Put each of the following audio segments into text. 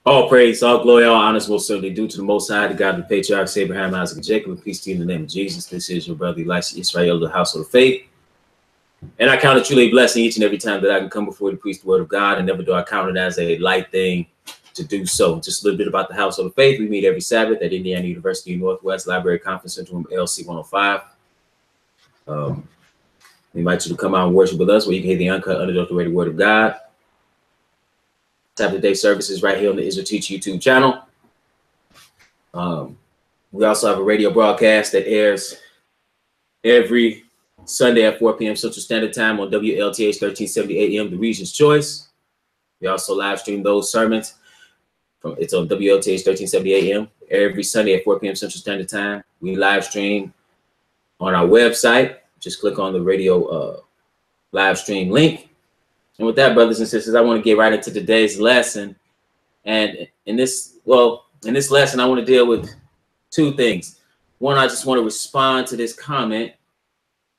All praise, all glory, all honors will certainly due to the Most High, the God of the patriarchs, Abraham, Isaac, and Jacob. And peace to you in the name of Jesus. This is your brother Elisha Israel, the household of faith. And I count it truly a blessing each and every time that I can come before you to preach the word of God. And never do I count it as a light thing to do so. Just a little bit about the household of faith. We meet every Sabbath at Indiana University Northwest Library Conference Center Room LC 105. We invite you to come out and worship with us where you can hear the uncut, unadulterated word of God. Sabbath day services right here on the Israel Teach YouTube channel. We also have a radio broadcast that airs every Sunday at 4 p.m. Central Standard Time on WLTH 1370 AM, the Region's Choice. We also live stream those sermons. It's on WLTH 1370 AM every Sunday at 4 p.m. Central Standard Time. We live stream on our website. Just click on the radio live stream link. And with that, brothers and sisters, I want to get right into today's lesson. And in this lesson, I want to deal with two things. One, I just want to respond to this comment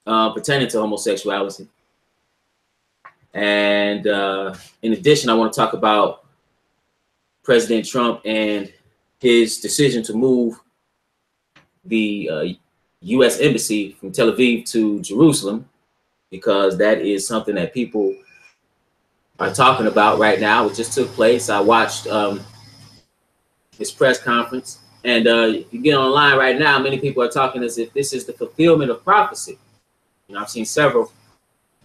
pertaining to homosexuality. And in addition, I want to talk about President Trump and his decision to move the U.S. Embassy from Tel Aviv to Jerusalem, because that is something that people are talking about right now. It just took place. I watched his press conference, and if you get online right now, many people are talking as if this is the fulfillment of prophecy. You know, I've seen several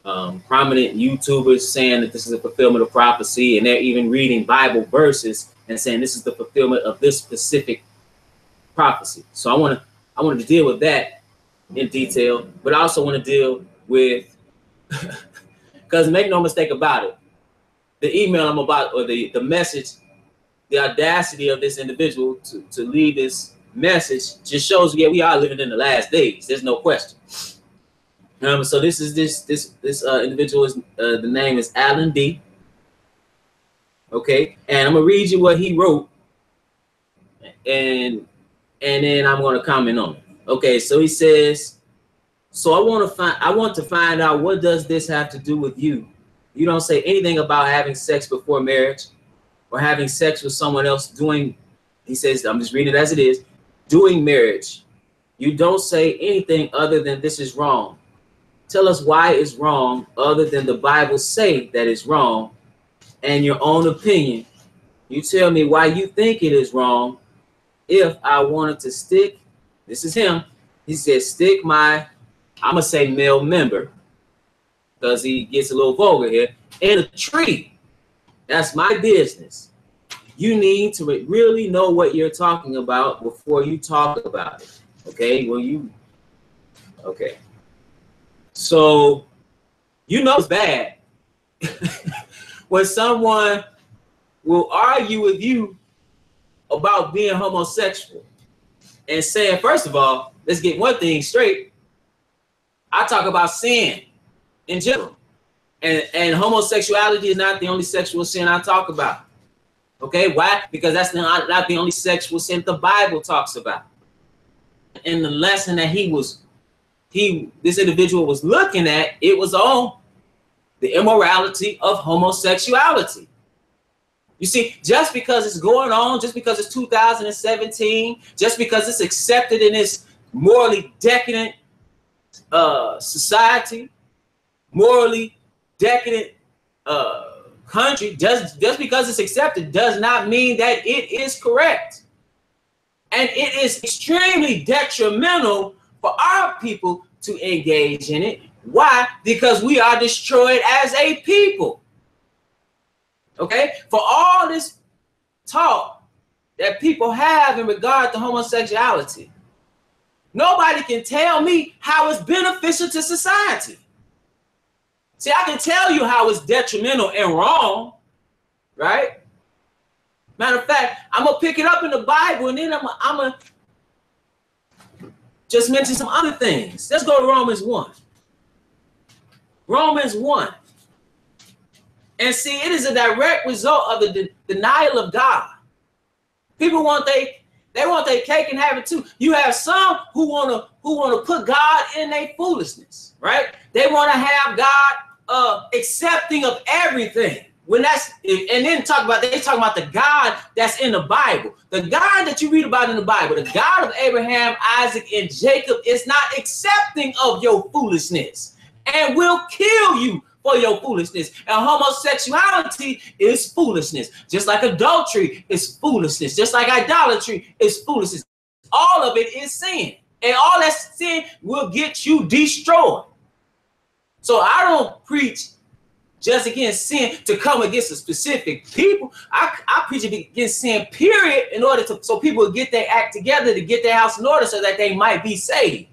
prominent YouTubers saying that this is a fulfillment of prophecy, and they're even reading Bible verses and saying this is the fulfillment of this specific prophecy. So I wanted to deal with that in detail, but I also want to deal with, because make no mistake about it, the email I'm about, or the message, the audacity of this individual to leave this message just shows, yeah, we are living in the last days. There's no question. So this individual is the name is Alan D. Okay, and I'm gonna read you what he wrote, and then I'm gonna comment on it. Okay, so he says, so I want to find out, what does this have to do with you? You don't say anything about having sex before marriage or having sex with someone else doing, he says, I'm just reading it as it is, doing marriage. You don't say anything other than this is wrong. Tell us why it's wrong, other than the Bible say that it's wrong, and your own opinion. You tell me why you think it is wrong. If I wanted to stick, this is him, he says, stick my, I'm going to say male member, because he gets a little vulgar here, in a tree. That's my business. You need to really know what you're talking about before you talk about it. Okay? Okay. So, you know it's bad when someone will argue with you about being homosexual and saying, first of all, let's get one thing straight. I talk about sin in general. And homosexuality is not the only sexual sin I talk about. Okay, why? Because that's not the only sexual sin the Bible talks about. And the lesson that this individual was looking at, it was on the immorality of homosexuality. You see, just because it's going on, just because it's 2017, just because it's accepted in this morally decadent society, morally decadent country, just because it's accepted does not mean that it is correct. And it is extremely detrimental for our people to engage in it. Why? Because we are destroyed as a people. Okay? For all this talk that people have in regard to homosexuality, nobody can tell me how it's beneficial to society. See, I can tell you how it's detrimental and wrong, right? Matter of fact, I'm going to pick it up in the Bible, and then I'm going to just mention some other things. Let's go to Romans 1. Romans 1. And see, it is a direct result of the denial of God. People want they want their cake and have it too. You have some who want to put God in their foolishness, right? They want to have God accepting of everything. when that's, and then they talk about the God that's in the Bible. The God that you read about in the Bible, the God of Abraham, Isaac, and Jacob is not accepting of your foolishness and will kill you for your foolishness. And homosexuality is foolishness. Just like adultery is foolishness. Just like idolatry is foolishness. All of it is sin. And all that sin will get you destroyed. So I don't preach just against sin to come against a specific people. I preach against sin, period, in order to, so people will get their act together to get their house in order so that they might be saved.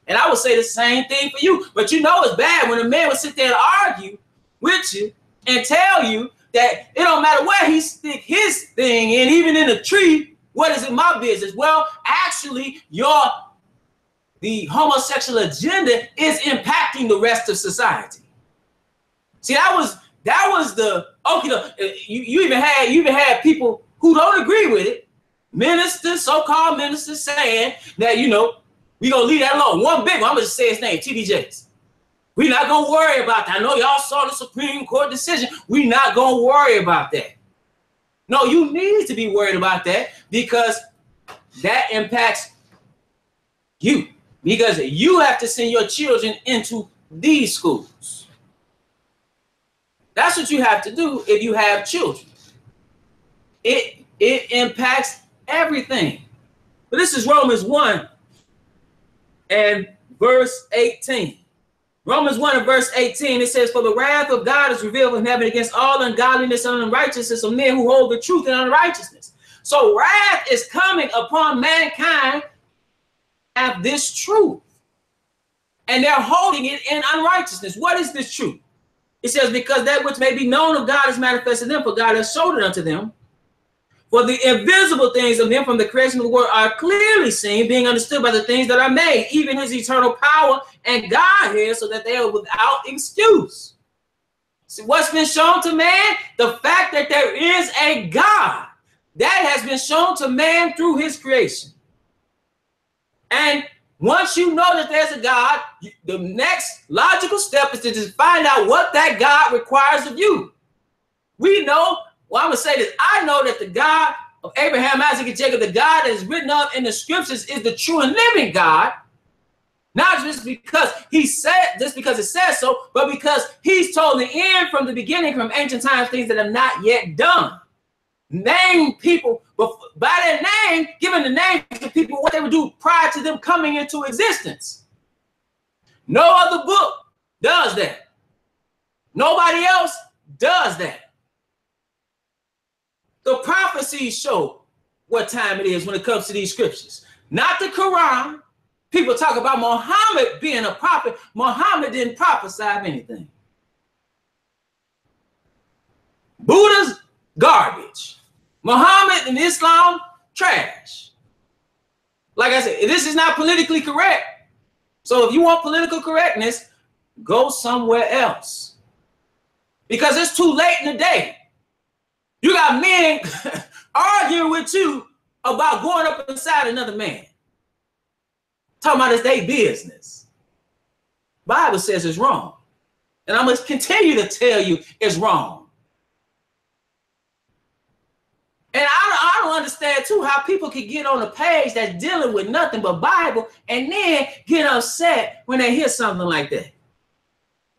And I would say the same thing for you. But you know it's bad when a man would sit there and argue with you and tell you that it don't matter where he stick his thing in, even in a tree, what is it my business? Well, actually, the homosexual agenda is impacting the rest of society. See, that was the okay. You even had people who don't agree with it, ministers, so-called ministers, saying that, you know, we gonna leave that alone. One big one, I'm gonna just say his name, T.D. Jakes. We're not gonna worry about that. I know y'all saw the Supreme Court decision. We're not gonna worry about that. No, you need to be worried about that because that impacts you. Because you have to send your children into these schools. That's what you have to do if you have children. It impacts everything. But this is Romans 1 and verse 18. Romans 1 and verse 18, it says, for the wrath of God is revealed from heaven against all ungodliness and unrighteousness of men who hold the truth in unrighteousness. So wrath is coming upon mankind have this truth. And they're holding it in unrighteousness. What is this truth? It says, because that which may be known of God is manifested in them, for God has showed it unto them. For the invisible things of him from the creation of the world are clearly seen, being understood by the things that are made, even his eternal power and Godhead, so that they are without excuse. See, what's been shown to man? The fact that there is a God. That has been shown to man through his creation. And once you know that there's a God, the next logical step is to just find out what that God requires of you. We know, well, I'm going to say this. I know that the God of Abraham, Isaac, and Jacob, the God that is written up in the scriptures is the true and living God. Not just because it says so, but because he's told the end from the beginning, from ancient times, things that are not yet done. Name people, but by their name, giving the name to people what they would do prior to them coming into existence. No other book does that. Nobody else does that. The prophecies show what time it is when it comes to these scriptures. Not the Quran. People talk about Muhammad being a prophet. Muhammad didn't prophesy of anything. Buddha's garbage. Muhammad and Islam, trash. Like I said, this is not politically correct. So if you want political correctness, go somewhere else. Because it's too late in the day. You got men arguing with you about going up inside another man. Talking about it's their business. Bible says it's wrong. And I'm going to continue to tell you it's wrong. And I don't understand, too, how people can get on a page that's dealing with nothing but Bible and then get upset when they hear something like that.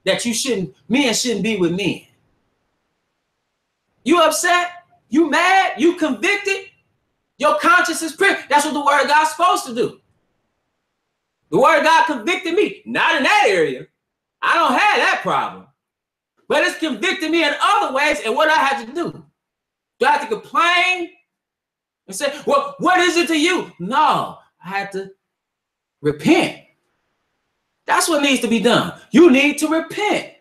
That men shouldn't be with men. You upset? You mad? You convicted? Your conscience is pricked. That's what the word of God's supposed to do. The word of God convicted me. Not in that area. I don't have that problem. But it's convicted me in other ways, and what I had to do. Do I have to complain and say, well, what is it to you? No, I had to repent. That's what needs to be done. You need to repent.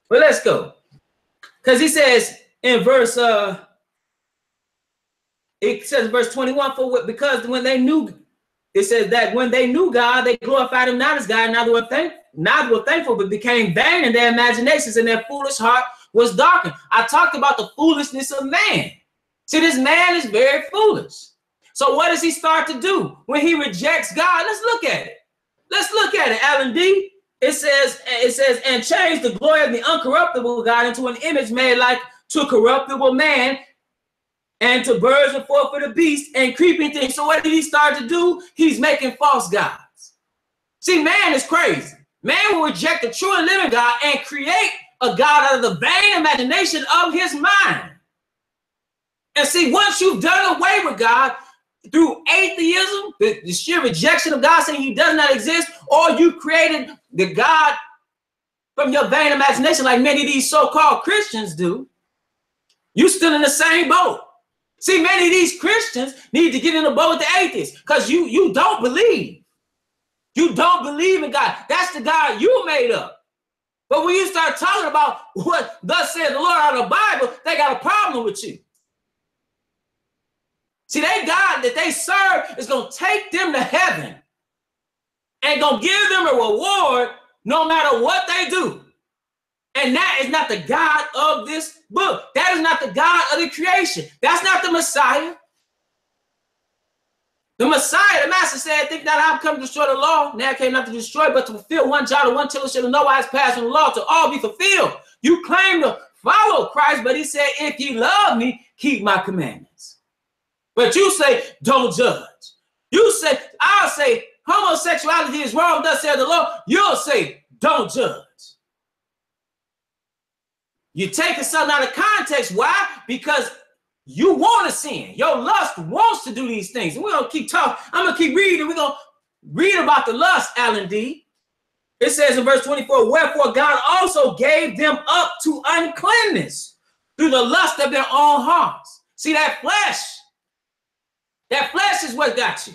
Well, let's go. Because he says in verse, it says verse 21, because when they knew, it says that when they knew God, they glorified him not as God, neither were thankful, but became vain in their imaginations, and their foolish heart was darkened. I talked about the foolishness of man. See, this man is very foolish. So what does he start to do when he rejects God? Let's look at it. Let's look at it, Alan D. It says, and change the glory of the uncorruptible God into an image made like to corruptible man and to birds and four for the beast and creeping things. So what did he start to do? He's making false gods. See, man is crazy. Man will reject the true and living God and create a God out of the vain imagination of his mind. And see, once you've done away with God through atheism, the sheer rejection of God, saying he does not exist, or you created the God from your vain imagination like many of these so-called Christians do, you're still in the same boat. See, many of these Christians need to get in the boat with the atheists because you don't believe. You don't believe in God. That's the God you made up. But when you start talking about what thus says the Lord out of the Bible, they got a problem with you. See, that God that they serve is going to take them to heaven and going to give them a reward no matter what they do. And that is not the God of this book. That is not the God of the creation. That's not the Messiah. The Messiah, the Master said, think not I've come to destroy the law. Now I came not to destroy, but to fulfill one jot or one tittle should in no wise pass from the law to all be fulfilled. You claim to follow Christ, but he said, if ye love me, keep my commandments. But you say, don't judge. You say, I'll say, homosexuality is wrong, thus said the Lord. You'll say, don't judge. You're taking something out of context. Why? Because you want to sin. Your lust wants to do these things. And we're going to keep talking. I'm going to keep reading. We're going to read about the lust, Alan D. It says in verse 24, wherefore God also gave them up to uncleanness through the lust of their own hearts. See, that flesh is what got you.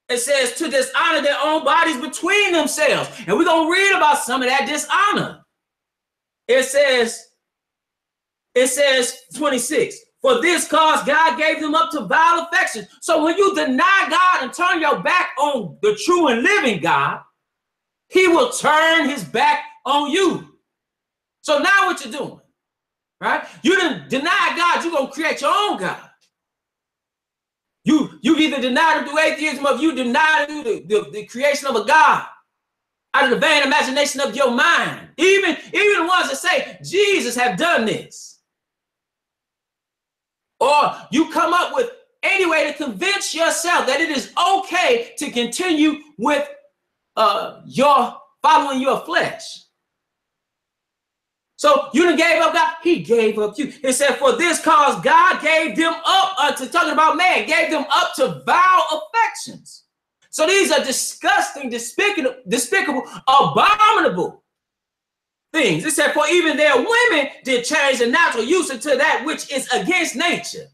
It says to dishonor their own bodies between themselves. And we're going to read about some of that dishonor. It says 26, for this cause God gave them up to vile affections. So when you deny God and turn your back on the true and living God, he will turn his back on you. So now what you're doing, right? You didn't deny God, you're going to create your own God. You either denied him through atheism or you denied him through the creation of a God out of the vain imagination of your mind. Even the ones that say Jesus have done this. Or you come up with any way to convince yourself that it is okay to continue with following your flesh. So you done gave up God, he gave up you. It said, for this cause God gave them up to talking about man, gave them up to vile affections. So these are disgusting, despicable, abominable things. It said, for even their women did change the natural use into that which is against nature.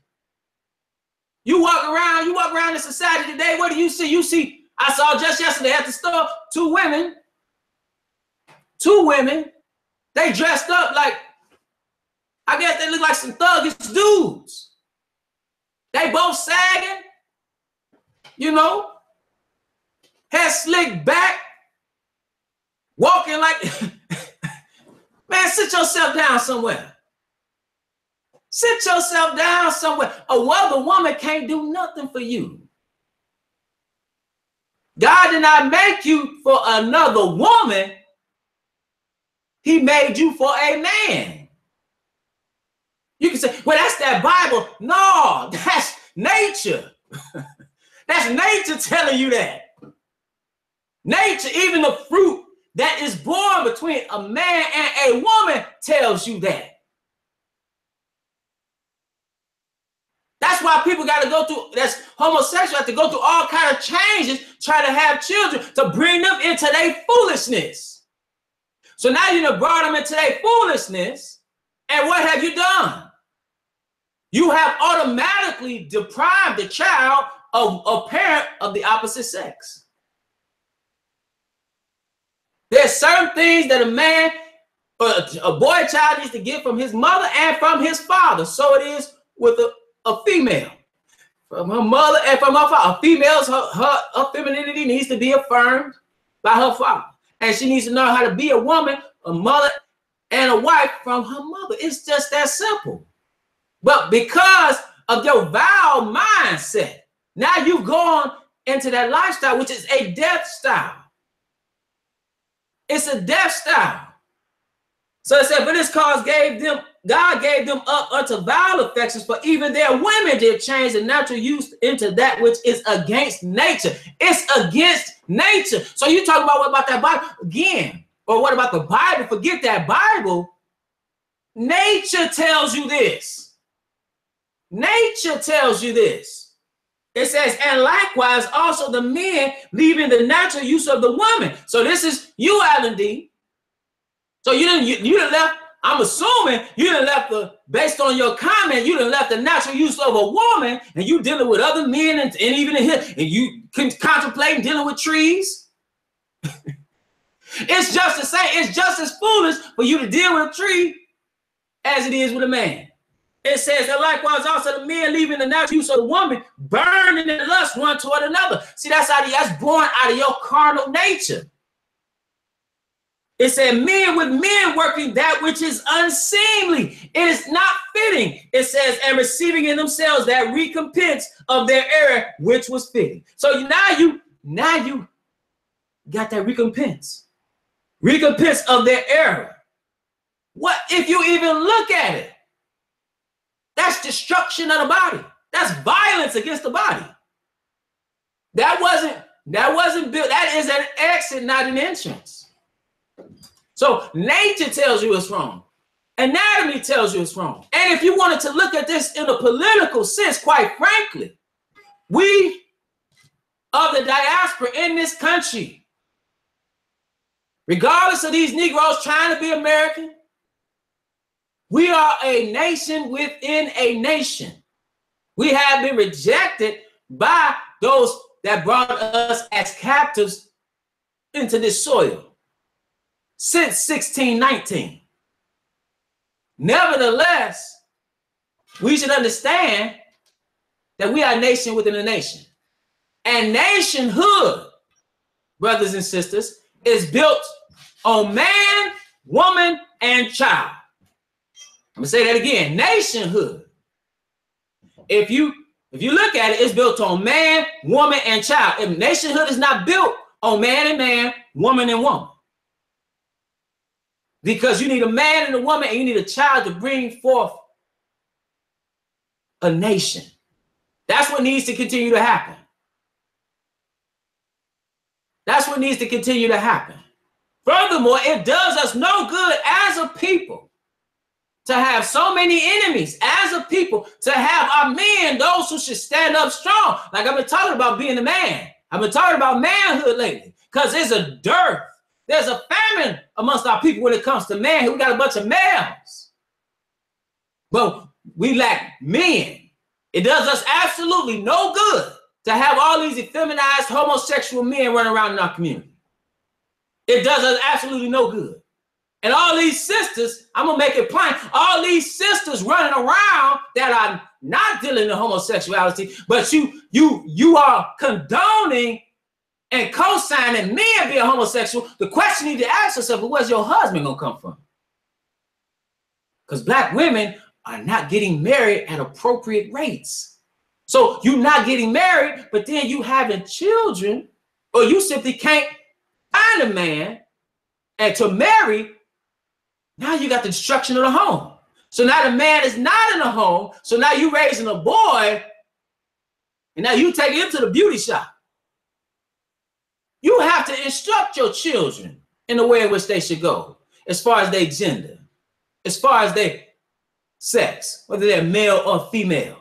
You walk around in society today, what do you see? You see, I saw just yesterday at the store, two women, they dressed up like, I guess they look like some thuggish dudes. They both sagging, you know, hair slicked back, walking like, man, sit yourself down somewhere. Sit yourself down somewhere. A other woman can't do nothing for you. God did not make you for another woman. He made you for a man. You can say, well, that's that Bible. No, that's nature. That's nature telling you that. Nature, even the fruit that is born between a man and a woman tells you that. That's why people got to go through, that's homosexual, have to go through all kinds of changes, try to have children to bring them into their foolishness. So now you have brought them into their foolishness, and what have you done? You have automatically deprived the child of a parent of the opposite sex. There's certain things that a man, a boy child needs to get from his mother and from his father. So it is with a female. From her mother and from her father. A female's, her femininity needs to be affirmed by her father. And she needs to know how to be a woman, a mother, and a wife from her mother. It's just that simple. But because of your vile mindset, now you've gone into that lifestyle, which is a death style. It's a death style. So it said, for this cause God gave them up unto vile affections, for even their women did change the natural use into that which is against nature. It's against nature. So you talk about what about that Bible again? Or what about the Bible? Forget that Bible. Nature tells you this. Nature tells you this. It says, and likewise also the men leaving the natural use of the woman. So this is you, Alan D. So you done left, I'm assuming you done left based on your comment, you done left the natural use of a woman and you dealing with other men and even in here, and you can contemplate dealing with trees. It's just the same. It's just as foolish for you to deal with a tree as it is with a man. It says that likewise also the men leaving the natural use of the woman, burning in lust one toward another. See, that's born out of your carnal nature. It said men with men working that which is unseemly. It is not fitting. It says, and receiving in themselves that recompense of their error, which was fitting. So now you got that recompense of their error. What if you even look at it? That's destruction of the body. That's violence against the body. That wasn't built. That is an exit, not an entrance. So nature tells you it's wrong. Anatomy tells you it's wrong. And if you wanted to look at this in a political sense, quite frankly, we of the diaspora in this country, regardless of these Negroes trying to be American, we are a nation within a nation. We have been rejected by those that brought us as captives into this soil since 1619. Nevertheless, we should understand that we are a nation within a nation. And nationhood, brothers and sisters, is built on man, woman, and child. I'm gonna say that again. Nationhood. If you look at it, it's built on man, woman, and child. If nationhood is not built on man and man, woman and woman. Because you need a man and a woman, and you need a child to bring forth a nation. That's what needs to continue to happen. That's what needs to continue to happen. Furthermore, it does us no good as a people to have so many enemies, as a people, to have our men, those who should stand up strong. Like I've been talking about being a man. I've been talking about manhood lately because there's a dearth. There's a famine amongst our people when it comes to manhood. We got a bunch of males, but we lack men. It does us absolutely no good to have all these effeminized homosexual men running around in our community. It does us absolutely no good. And all these sisters, I'm gonna make it plain, all these sisters running around that are not dealing in homosexuality, but you are condoning and co-signing men being homosexual. The question you need to ask yourself is, where's your husband gonna come from? Because Black women are not getting married at appropriate rates. So you're not getting married, but then you having children, or you simply can't find a man and to marry. Now you got the destruction of the home. So now the man is not in a home. So now you raising a boy, and now you take him to the beauty shop. You have to instruct your children in the way in which they should go, as far as their gender, as far as their sex, whether they're male or female.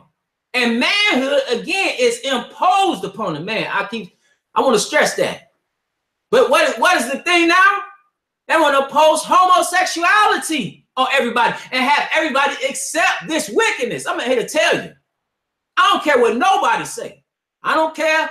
And manhood, again, is imposed upon the man. I want to stress that. But what is the thing now? They want to impose homosexuality on everybody and have everybody accept this wickedness. I'm here to tell you. I don't care what nobody say. I don't care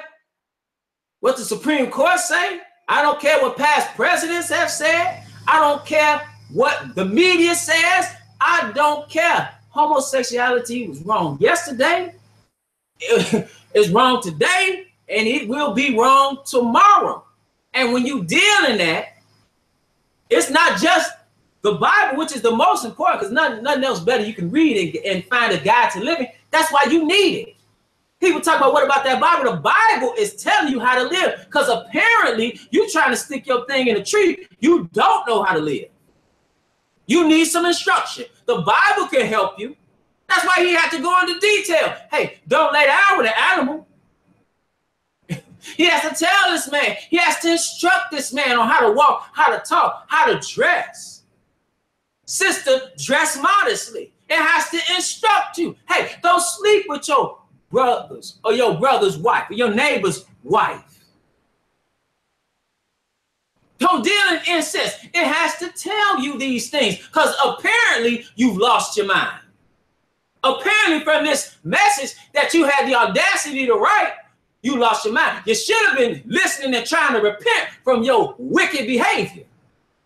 what the Supreme Court say. I don't care what past presidents have said. I don't care what the media says. I don't care. Homosexuality was wrong yesterday. It's wrong today, and it will be wrong tomorrow. And when you deal in that, it's not just the Bible, which is the most important, because nothing else better you can read and find a guide to living. That's why you need it. People talk about what about that Bible? The Bible is telling you how to live, because apparently you trying to stick your thing in a tree. You don't know how to live. You need some instruction. The Bible can help you. That's why he had to go into detail. Hey, don't lay down with an animal. He has to tell this man. He has to instruct this man on how to walk, how to talk, how to dress. Sister, dress modestly. It has to instruct you. Hey, don't sleep with your brothers or your brother's wife or your neighbor's wife. Don't deal in incest. It has to tell you these things, because apparently you've lost your mind. Apparently from this message that you had the audacity to write, you lost your mind. You should have been listening and trying to repent from your wicked behavior.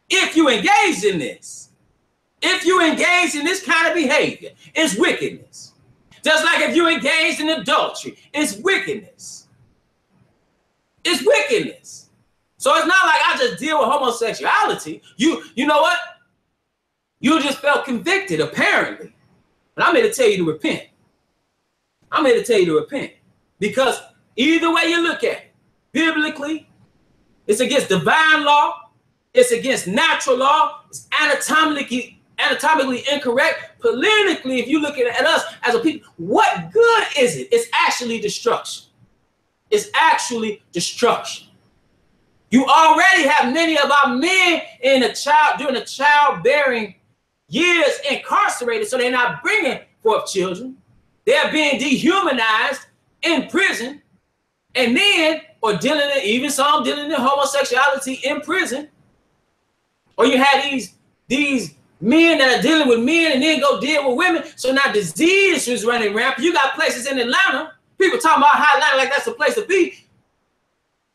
If you engage in this, if you engage in this kind of behavior, it's wickedness. Just like if you engaged in adultery, it's wickedness. It's wickedness. So it's not like I just deal with homosexuality. You know what? You just felt convicted, apparently. But I'm here to tell you to repent. I'm here to tell you to repent. Because either way you look at it, biblically, it's against divine law, it's against natural law, it's anatomically incorrect. Politically, if you look at us as a people, what good is it? It's actually destruction. It's actually destruction. You already have many of our men during the childbearing years incarcerated, so they're not bringing forth children. They're being dehumanized in prison, and then, or even some dealing in homosexuality in prison. Or you have these men that are dealing with men and then go deal with women. So now disease is running rampant. You got places in Atlanta, people talking about how Atlanta like that's the place to be.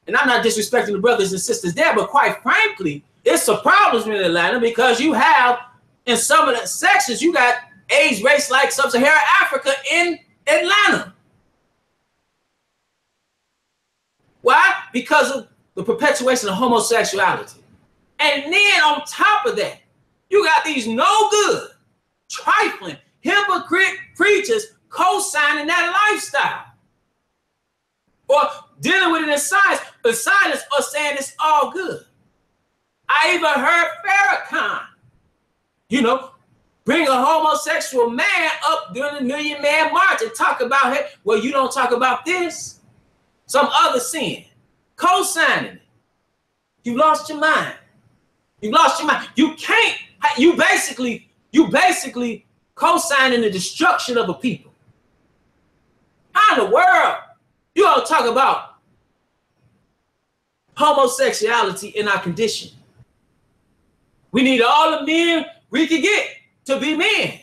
And I'm not disrespecting the brothers and sisters there, but quite frankly, it's a problem in Atlanta, because you have, in some of the sections, you got AIDS race like sub-Saharan Africa in Atlanta. Why? Because of the perpetuation of homosexuality. And then on top of that, you got these no good, trifling, hypocrite preachers co-signing that lifestyle. Or dealing with it in silence or saying it's all good. I even heard Farrakhan, bring a homosexual man up during the Million Man March and talk about it. Well, you don't talk about this. Some other sin. Co-signing it. You lost your mind. You lost your mind. You can't, you basically co-signing the destruction of a people. How in the world you all talk about homosexuality in our condition? We need all the men we can get to be men,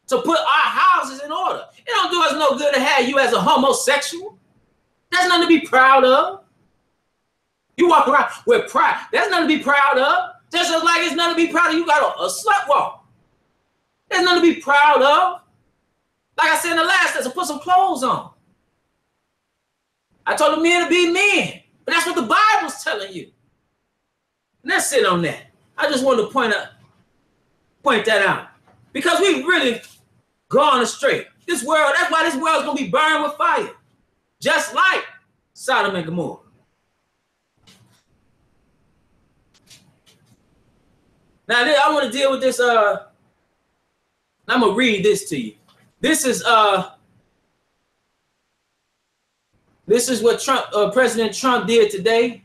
to put our houses in order. It don't do us no good to have you as a homosexual. That's nothing to be proud of. You walk around with pride. That's nothing to be proud of. Just as like it's nothing to be proud of. You got a slut walk. There's nothing to be proud of. Like I said in the last lesson, put some clothes on. I told the men to be men, but that's what the Bible's telling you. And that's it on that. I just wanted to point that out, because we've really gone astray. This world, that's why this world's gonna be burned with fire, just like Sodom and Gomorrah. Now I want to deal with this. I'm gonna read this to you. This is what President Trump did today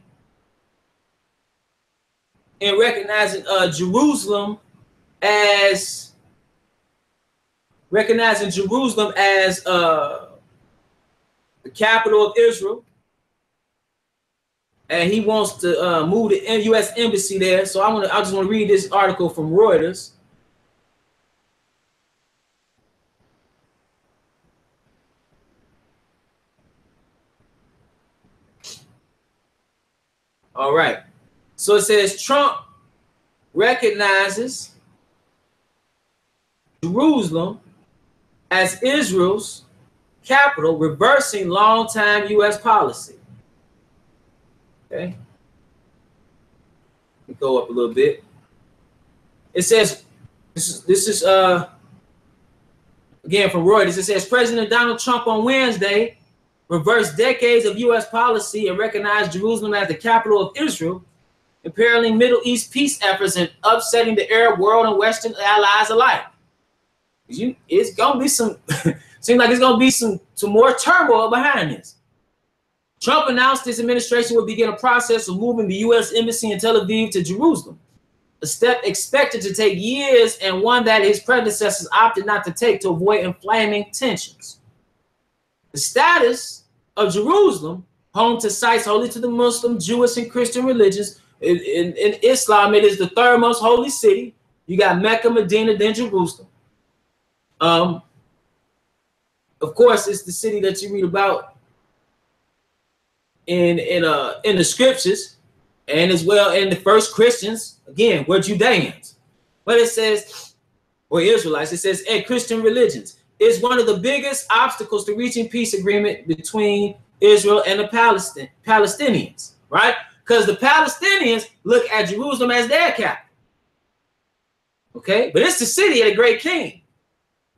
in recognizing Jerusalem as the capital of Israel, and he wants to move the U.S. embassy there. So I just want to read this article from Reuters. All right. So it says Trump recognizes Jerusalem as Israel's capital, reversing longtime U.S. policy. Okay. Let me go up a little bit. It says this is Again, from Reuters, it says President Donald Trump on Wednesday reversed decades of U.S. policy and recognized Jerusalem as the capital of Israel, imperiling Middle East peace efforts and upsetting the Arab world and Western allies alike. It's gonna be some. Seems like it's gonna be some more turmoil behind this. Trump announced his administration would begin a process of moving the U.S. Embassy in Tel Aviv to Jerusalem, a step expected to take years and one that his predecessors opted not to take to avoid inflaming tensions. The status of Jerusalem, home to sites holy to the Muslim, Jewish, and Christian religions. In Islam, it is the third most holy city. You got Mecca, Medina, then Jerusalem. Of course, it's the city that you read about in the scriptures, and as well in the first Christians, again, were Judeans. But it says, or Israelites, it says, and Christian religions. It's one of the biggest obstacles to reaching peace agreement between Israel and the Palestinians, right? Because the Palestinians look at Jerusalem as their capital. Okay, but it's the city of the great king.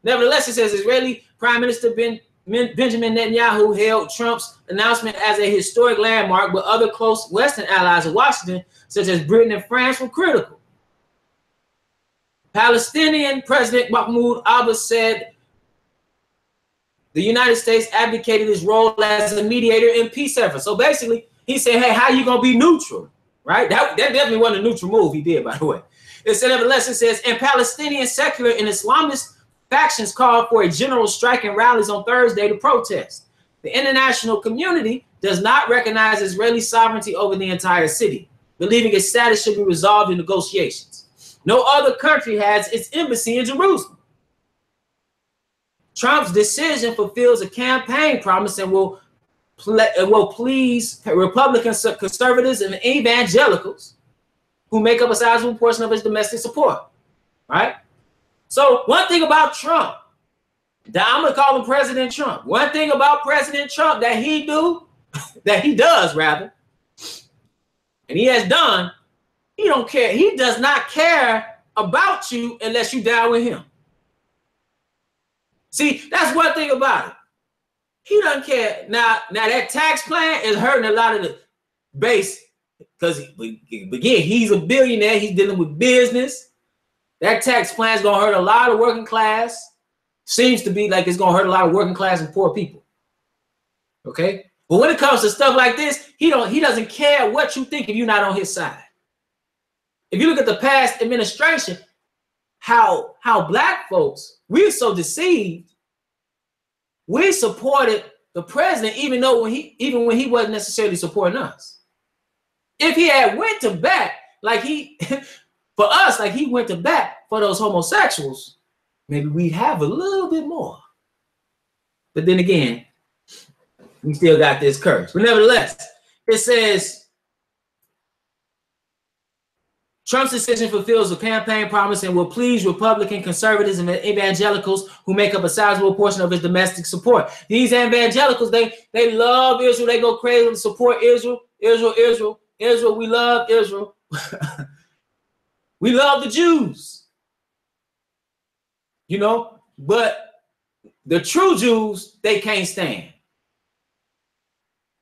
Nevertheless, it says Israeli Prime Minister Benjamin Netanyahu hailed Trump's announcement as a historic landmark, but other close Western allies of Washington, such as Britain and France, were critical. Palestinian President Mahmoud Abbas said the United States abdicated his role as a mediator in peace efforts. So basically, he said, hey, how you gonna be neutral, right? That definitely wasn't a neutral move he did, by the way. It said, nevertheless, it says, and Palestinian secular and Islamist factions called for a general strike and rallies on Thursday to protest. The international community does not recognize Israeli sovereignty over the entire city, believing its status should be resolved in negotiations. No other country has its embassy in Jerusalem. Trump's decision fulfills a campaign promise and will please Republicans, conservatives, and evangelicals who make up a sizable portion of his domestic support, right? So one thing about Trump, that I'm gonna call him President Trump. One thing about President Trump that he does, and he has done, he don't care. He does not care about you unless you down with him. See, that's one thing about it. He doesn't care. Now that tax plan is hurting a lot of the base because, again, he's a billionaire. He's dealing with business. That tax plan is going to hurt a lot of working class. Seems to be like it's going to hurt a lot of working class and poor people. Okay? But when it comes to stuff like this, he doesn't care what you think if you're not on his side. If you look at the past administration, how black folks, we're so deceived. We supported the president even when he wasn't necessarily supporting us. If he had went to bat like he for us, like he went to bat for those homosexuals, maybe we'd have a little bit more. But then again, we still got this curse. But nevertheless, it says Trump's decision fulfills a campaign promise and will please Republican, conservatives, and evangelicals who make up a sizable portion of his domestic support. These evangelicals, they love Israel. They go crazy to support Israel. Israel. We love Israel. We love the Jews. You know, but the true Jews, they can't stand.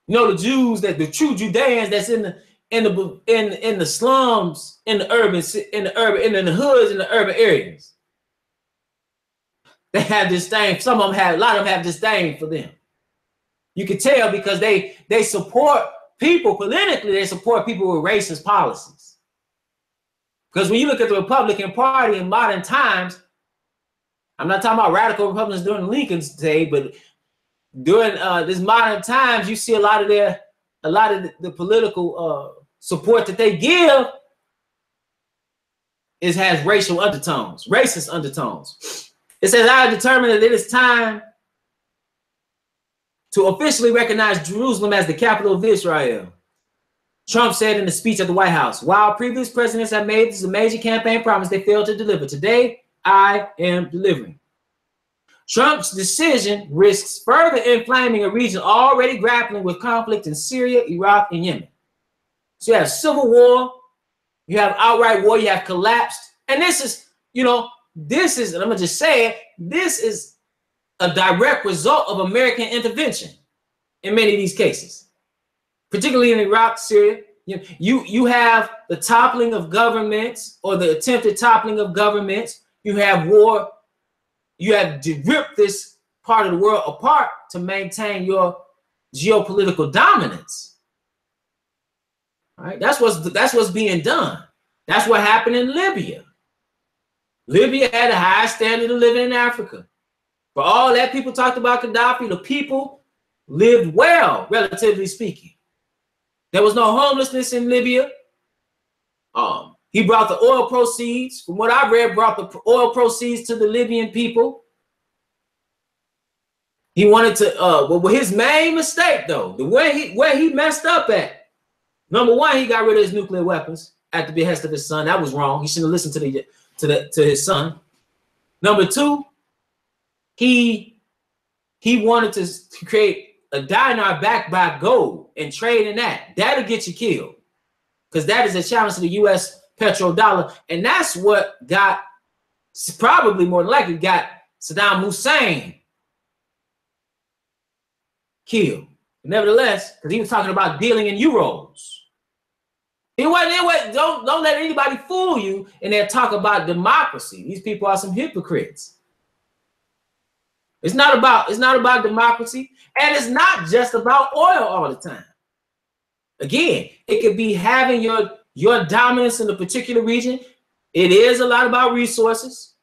You know, the Jews, the true Judeans that's in the slums, in the hoods, in the urban areas. They have disdain. A lot of them have disdain for them. You can tell because they support people politically, they support people with racist policies. Because when you look at the Republican Party in modern times, I'm not talking about radical Republicans during Lincoln's day, but during this modern times, you see a lot of the political support that they give has racial undertones, racist undertones. It says, I have determined that it is time to officially recognize Jerusalem as the capital of Israel, Trump said in a speech at the White House. While previous presidents have made this a major campaign promise, they failed to deliver. Today, I am delivering. Trump's decision risks further inflaming a region already grappling with conflict in Syria, Iraq, and Yemen. So you have civil war, you have outright war, you have collapsed. And this is, and I'm going to just say it, this is a direct result of American intervention in many of these cases, particularly in Iraq, Syria. You have the toppling of governments or the attempted toppling of governments. You have war. You have ripped this part of the world apart to maintain your geopolitical dominance. All right, that's what's being done. That's what happened in Libya. Libya had a high standard of living in Africa. For all that people talked about Gaddafi, the people lived well, relatively speaking. There was no homelessness in Libya. He brought the oil proceeds, from what I read, brought the oil proceeds to the Libyan people. He wanted to, well, his main mistake, though, where he messed up at, number one, he got rid of his nuclear weapons at the behest of his son. That was wrong. He shouldn't have listened to his son. Number two, he wanted to create a dinar backed by gold and trade in that. That'll get you killed, because that is a challenge to the U.S. petrodollar, and that's what got, probably more than likely, got Saddam Hussein killed. Nevertheless, because he was talking about dealing in euros. Don't let anybody fool you in their talk about democracy. These people are some hypocrites. It's not about democracy, and it's not just about oil all the time. Again, it could be having your dominance in a particular region. It is a lot about resources,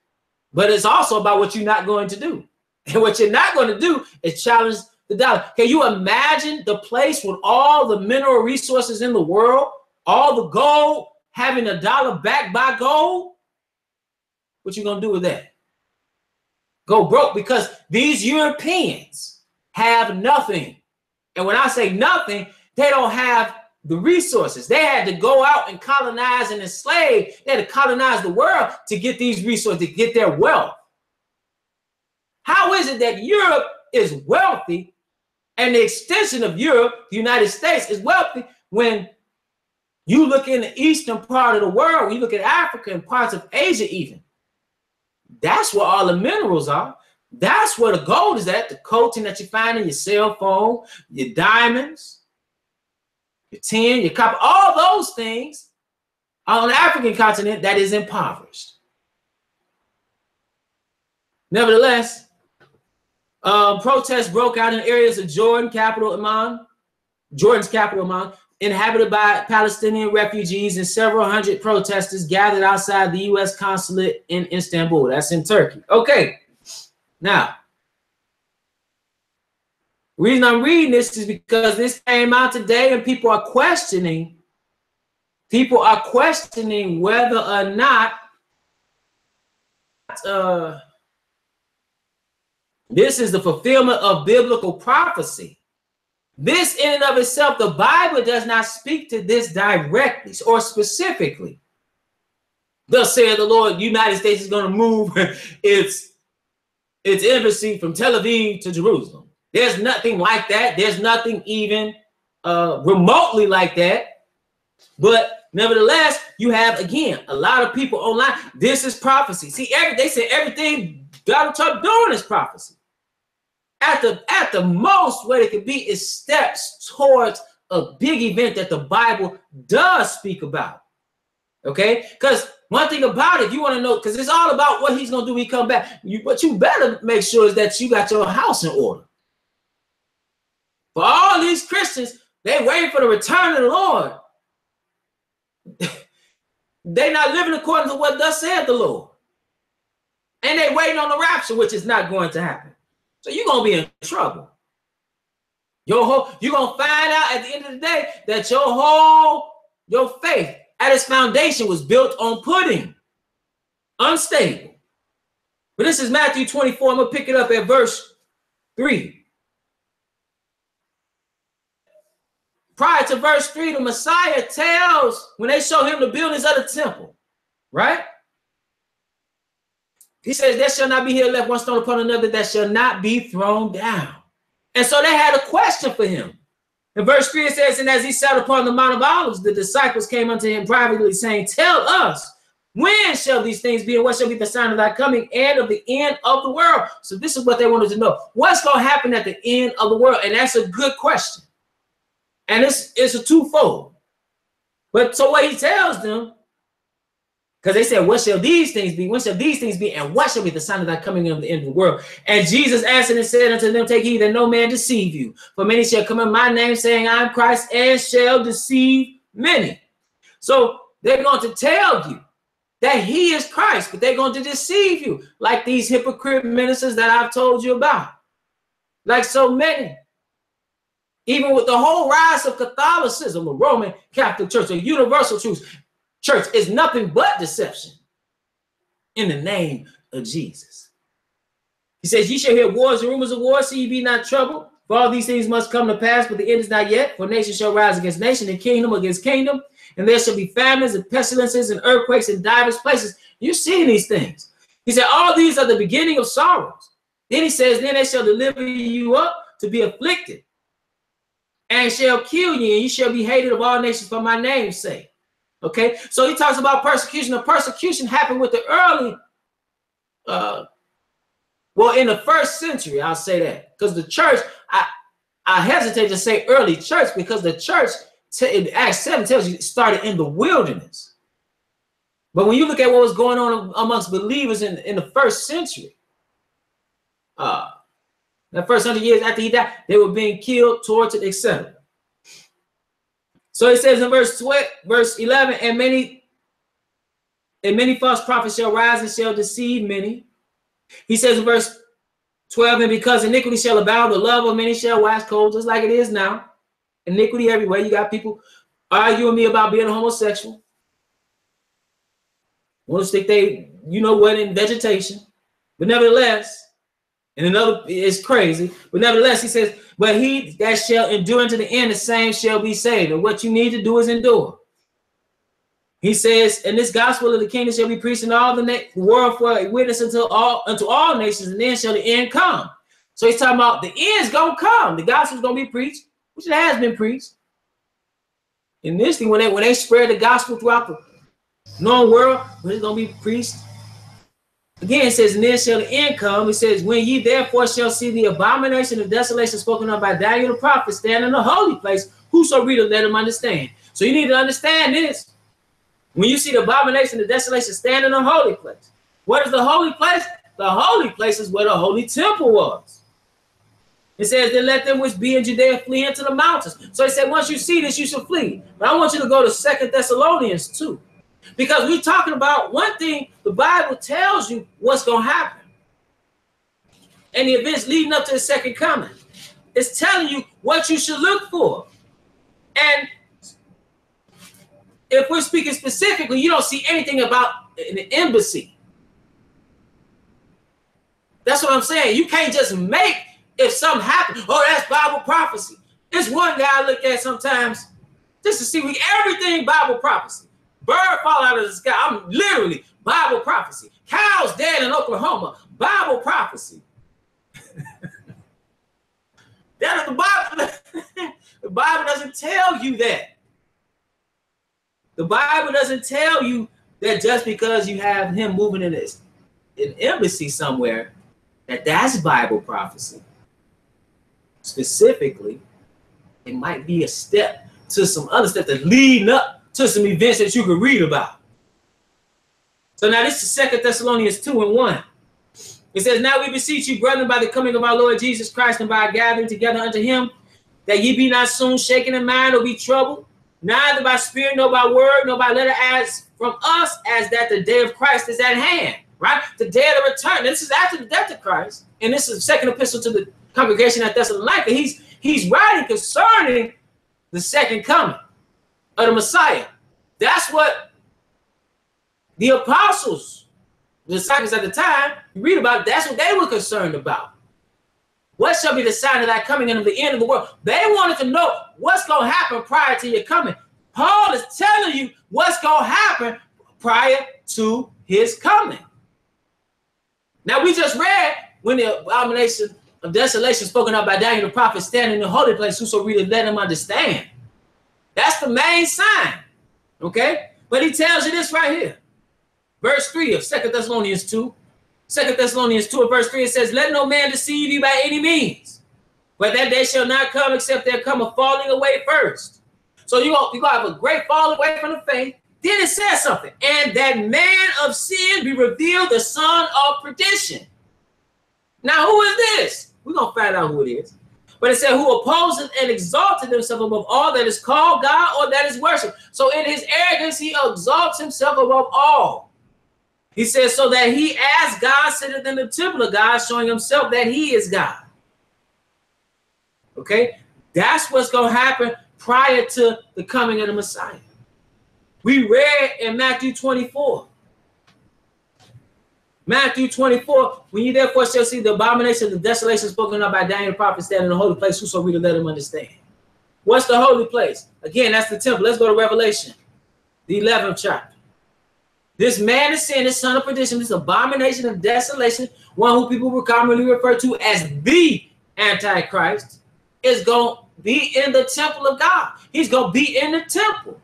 but it's also about what you're not going to do. And what you're not going to do is challenge the dollar. Can you imagine the place with all the mineral resources in the world, all the gold, having a dollar backed by gold? What you going to do with that? Go broke, because these Europeans have nothing. And when I say nothing, they don't have the resources. They had to go out and colonize and enslave. They had to colonize the world to get these resources, to get their wealth. How is it that Europe is wealthy and the extension of Europe, the United States, is wealthy, when you look in the eastern part of the world, when you look at Africa and parts of Asia even, that's where all the minerals are. That's where the gold is at, the coating that you find in your cell phone, your diamonds, your tin, your copper, all those things are on the African continent that is impoverished. Nevertheless, protests broke out in areas of Jordan's capital Amman, inhabited by Palestinian refugees, and several hundred protesters gathered outside the U.S. consulate in Istanbul. That's in Turkey. Okay, now, the reason I'm reading this is because this came out today, and people are questioning whether or not this is the fulfillment of biblical prophecy. This in and of itself, the Bible does not speak to this directly or specifically. Thus saith the Lord, the United States is going to move its embassy from Tel Aviv to Jerusalem. There's nothing like that. There's nothing even remotely like that. But nevertheless, you have, again, a lot of people online. This is prophecy. See, they say everything Donald Trump doing is prophecy. At the most, what it could be is steps towards a big event that the Bible does speak about. Okay? Because one thing about it, if you want to know, because it's all about what he's going to do when he come back. What you better make sure is that you got your house in order. For all these Christians, they waiting for the return of the Lord. They're not living according to what thus said the Lord. And they waiting on the rapture, which is not going to happen. So you're going to be in trouble. You're going to find out at the end of the day that your faith at its foundation was built on pudding. Unstable. But this is Matthew 24. I'm going to pick it up at verse 3. Prior to verse 3, the Messiah tells, when they show him the buildings of the temple, right? He says, there shall not be here left one stone upon another that shall not be thrown down. And so they had a question for him. In verse 3, it says, and as he sat upon the Mount of Olives, the disciples came unto him privately, saying, tell us, When shall these things be, and what shall be the sign of thy coming and of the end of the world? So this is what they wanted to know. What's going to happen at the end of the world? And that's a good question. And it's a twofold. But so what he tells them, because they said, what shall these things be? When shall these things be? And what shall be the sign of thy coming and of the end of the world? And Jesus answered and said unto them, take heed that no man deceive you. For many shall come in my name, saying, I am Christ, and shall deceive many. So they're going to tell you that he is Christ, but they're going to deceive you, like these hypocrite ministers that I've told you about. Like so many. Even with the whole rise of Catholicism, the Roman Catholic Church, a universal truth church, is nothing but deception in the name of Jesus. He says, ye shall hear wars and rumors of wars, so ye be not troubled. For all these things must come to pass, but the end is not yet. For nation shall rise against nation, and kingdom against kingdom. And there shall be famines and pestilences and earthquakes in divers places. You're seeing these things. He said, all these are the beginning of sorrows. Then he says, then they shall deliver you up to be afflicted, and shall kill you, and you shall be hated of all nations for my name's sake. Okay, so he talks about persecution. The persecution happened with the early, well, in the first century, I'll say that. Because the church, I hesitate to say early church, because the church, in Acts 7 tells you it started in the wilderness. But when you look at what was going on amongst believers in the first century, the first 100 years after he died, they were being killed, tortured, etc. So it says in verse 11, and many false prophets shall rise and shall deceive many. He says in verse 12, and because iniquity shall abound, the love of many shall wax cold, just like it is now. Iniquity everywhere. You got people arguing me about being a homosexual. Want to stick they, you know what, in vegetation. But nevertheless, and another is crazy, but nevertheless, he says, but he that shall endure unto the end, the same shall be saved. And what you need to do is endure. He says, and this gospel of the kingdom shall be preached in all the world for a witness unto all nations, and then shall the end come. So he's talking about the end's gonna come. The gospel's gonna be preached, which it has been preached. And this thing, when they spread the gospel throughout the known world, when it's gonna be preached. Again, it says, and then shall the end come. It says, when ye therefore shall see the abomination of desolation spoken of by Daniel the prophet stand in the holy place, whoso readeth, let him understand. So you need to understand this. When you see the abomination of desolation stand in the holy place, what is the holy place? The holy place is where the holy temple was. It says, then let them which be in Judea flee into the mountains. So he said, once you see this, you should flee. But I want you to go to 2 Thessalonians 2. Because we're talking about one thing, the Bible tells you what's going to happen. And the events leading up to the second coming. It's telling you what you should look for. And if we're speaking specifically, you don't see anything about an embassy. That's what I'm saying. You can't just make, if something happens, oh, that's Bible prophecy. It's one guy I look at sometimes just to see everything Bible prophecy. Bird fall out of the sky. I'm literally Bible prophecy. Cows dead in Oklahoma. Bible prophecy. That is the Bible. The Bible doesn't tell you that. The Bible doesn't tell you that just because you have him moving in an embassy somewhere, that's Bible prophecy. Specifically, it might be a step to some other steps that lead up to some events that you can read about. So now this is 2 Thessalonians 2:1. It says, now we beseech you, brethren, by the coming of our Lord Jesus Christ and by our gathering together unto him, that ye be not soon shaken in mind or be troubled, neither by spirit, nor by word, nor by letter, as from us, as that the day of Christ is at hand. Right? The day of the return. This is after the death of Christ. And this is the second epistle to the congregation at Thessalonica. He's writing concerning the second coming of the Messiah. That's what the apostles, the disciples at the time, you read about, that's what they were concerned about. What shall be the sign of that coming and of the end of the world? They wanted to know what's going to happen prior to your coming. Paul is telling you what's going to happen prior to his coming. Now, we just read when the abomination of desolation spoken of by Daniel the prophet standing in the holy place, whoso readeth, let him understand. That's the main sign. Okay? But he tells you this right here. Verse 3 of 2 Thessalonians 2. 2 Thessalonians 2 and verse 3, it says, let no man deceive you by any means, but that day shall not come except there come a falling away first. So you're going to have a great fall away from the faith. Then it says something. And that man of sin be revealed, the son of perdition. Now, who is this? We're going to find out who it is. But it said, who opposes and exalted himself above all that is called God or that is worshipped. So in his arrogance, he exalts himself above all. He says, so that he as God sitteth in the temple of God, showing himself that he is God. Okay? That's what's going to happen prior to the coming of the Messiah. We read in Matthew 24. Matthew 24, when you therefore shall see the abomination of the desolation spoken of by Daniel the prophet standing in the holy place, whoso read let him understand. What's the holy place? Again, that's the temple. Let's go to Revelation, the 11th chapter. This man is sin, this son of perdition, this abomination of desolation, one who people will commonly refer to as the Antichrist, is going to be in the temple of God. He's going to be in the temple.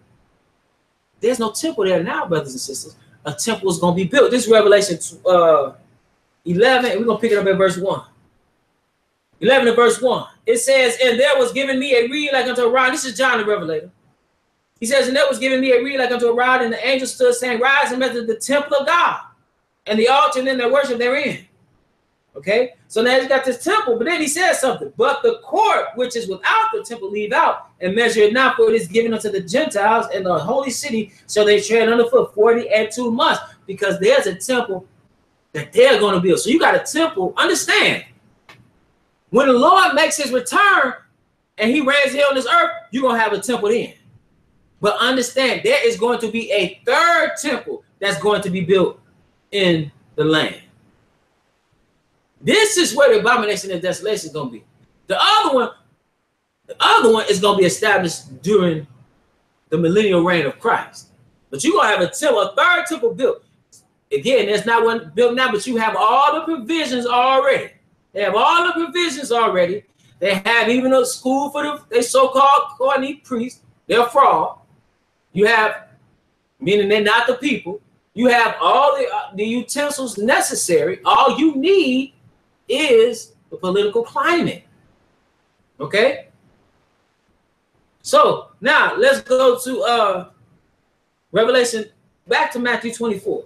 There's no temple there now, brothers and sisters. A temple is going to be built. This is Revelation 11, and we're going to pick it up at verse 1. 11 and verse 1. It says, and there was given me a reed like unto a rod. This is John the Revelator. He says, and there was given me a reed like unto a rod, and the angel stood saying, rise and measure the temple of God, and the altar and them that worship therein. Okay, so now he's got this temple, but then he says something. But the court which is without the temple leave out, and measure it not, for it is given unto the Gentiles, and the holy city shall they tread underfoot 42 months, because there's a temple that they're going to build. So you got a temple. Understand, when the Lord makes his return and he reigns here on this earth, you're going to have a temple then. But understand, there is going to be a third temple that's going to be built in the land. This is where the abomination and desolation is going to be. The other one is going to be established during the millennial reign of Christ. But you're going to have a temple, a third temple built. Again, there's not one built now, but you have all the provisions already. They have all the provisions already. They have even a school for the so-called coordinate priests. They're fraud. You have, meaning they're not the people. You have all the utensils necessary. All you need is the political climate. Okay? So now let's go to Revelation, back to Matthew 24.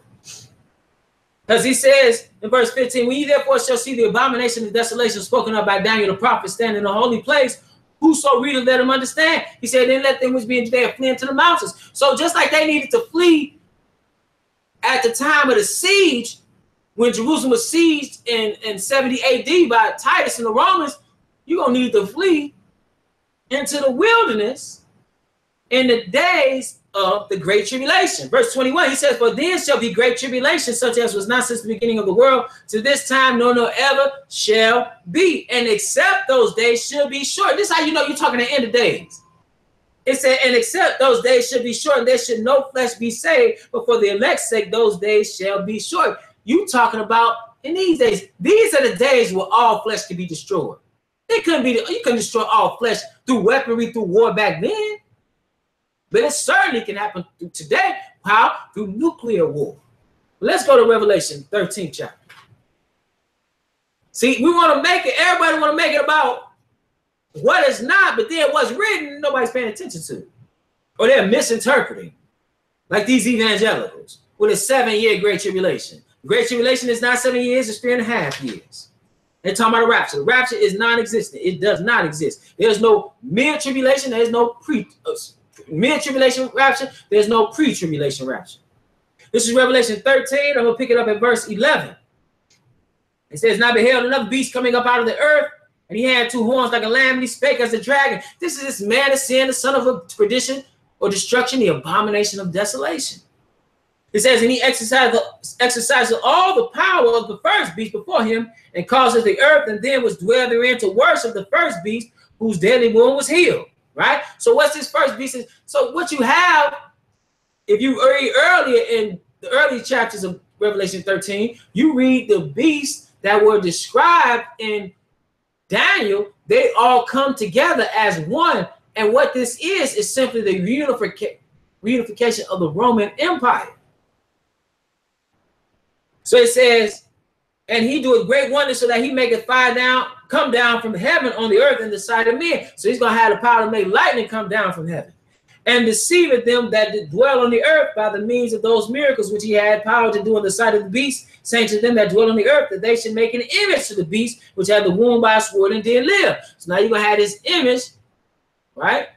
Because he says in verse 15, when you therefore shall see the abomination of desolation spoken of by Daniel the prophet standing in the holy place, whoso readeth, let him understand. He said, then let them which be in Judea flee into the mountains. So just like they needed to flee at the time of the siege, when Jerusalem was sieged in 70 AD by Titus and the Romans, you're going to need to flee into the wilderness in the days of the great tribulation. Verse 21, he says, for then shall be great tribulation, such as was not since the beginning of the world to this time, nor ever shall be. And except those days shall be short. This is how you know you're talking the end of days. It said, and except those days should be short, and there should no flesh be saved, but for the elect's sake, those days shall be short. You talking about in these days, these are the days where all flesh can be destroyed. It couldn't be, you can destroy all flesh through weaponry, through war back then. But it certainly can happen today. How? Through nuclear war. Let's go to Revelation 13 chapter. See, we want to make it, everybody want to make it about what is not, but then what's written, nobody's paying attention to. Or they're misinterpreting. Like these evangelicals with a 7-year great tribulation. Great tribulation is not 7 years, it's 3.5 years. They're talking about a rapture. The rapture is non-existent. It does not exist. There's no mid-tribulation. There's no mid-tribulation rapture. There's no pre-tribulation rapture. This is Revelation 13. I'm going to pick it up at verse 11. It says, and I beheld another beast coming up out of the earth, and he had 2 horns like a lamb, and he spake as a dragon. This is this man of sin, the son of a perdition or destruction, the abomination of desolation. It says, and he exercised all the power of the first beast before him, and causes the earth and them which dwell therein to worship the first beast, whose deadly wound was healed. Right? So what's this first beast? So what you have, if you read earlier in the early chapters of Revelation 13, you read the beasts that were described in Daniel, they all come together as one. And what this is simply the reunification of the Roman Empire. So it says, and he doeth great wonders so that he maketh fire come down from heaven on the earth in the sight of men. So he's going to have the power to make lightning come down from heaven. And deceiveth them that dwell on the earth by the means of those miracles which he had power to do in the sight of the beast, saying to them that dwell on the earth that they should make an image to the beast which had the wound by a sword and did live. So now you're going to have this image, right?